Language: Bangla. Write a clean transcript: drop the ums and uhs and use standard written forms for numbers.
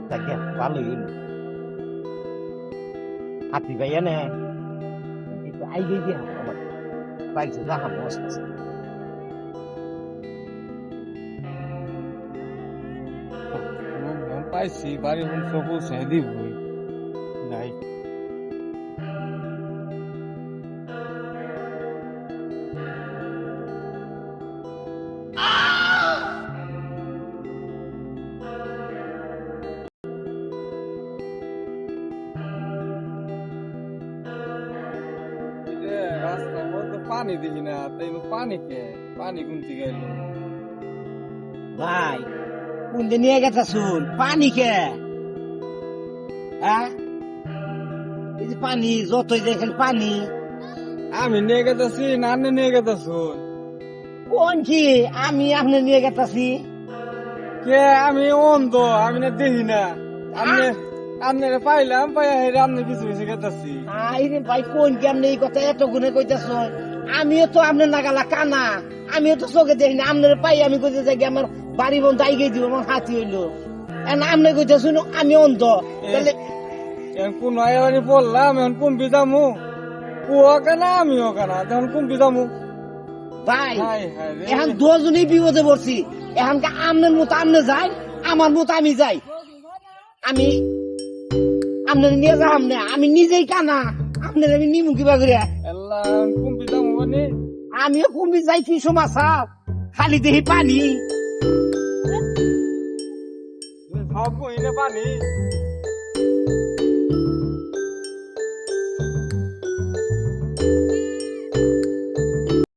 তাকে ভালোই হইল হাতি ভাইয়া নে একটু আইডিয়া দিয়ে আমার পাইছে দেখা মস্ত আছে পাইছি বাড়ি বোন সবুজ হেদি বই নাই রাস্তার মধ্যে পানি দেখি না তাই পানি কে পানি গুনতে গেল ভাই কোন দিন নিয়ে গেছে শুন পানি কে হ্যাঁ এই যে পানি যতই দেখেন পানি আমি নিয়ে গেতেছি নান্নে নিয়ে গেতেছ কোন কি আমি আপনি নিয়ে গেছি কে আমি অন্ধ আমি না দেখি না আপনি আপনার পাইলাম পাই আপনি পিছু পিছু গেতেছি আইরে ভাই কোন কি আপনি এই কথা এত গুণে কইতেছ আমিও তো আপনার নাগালা কানা আমিও তো চোখে দেখি না আপনার পাই আমি কইতে যাই আমার বাড়ি বন্ধ আইগে দিব আমার হাতি হইলো এখন আপনি কইতে শুনো আমি অন্ধ তাহলে কোন আয়াবানি বললাম এখন কুম্পি যামু কুয়া কানা আমিও কানা তখন কুম্পি যামু ভাই হাই হাই রে এখন দুজনেই বিপদে পড়ছি এখন আপনার মতো আপনি যাই আমার মতো আমি যাই আমি আপনার নিয়ে যাম না আমি নিজেই কানা আপনার আমি নিমু কিবা করে আল্লাহ কুম্পি যামু মানে আমিও কুম্বি যাইছি সমাজা খালি দেখি পানি সব কইনে পানি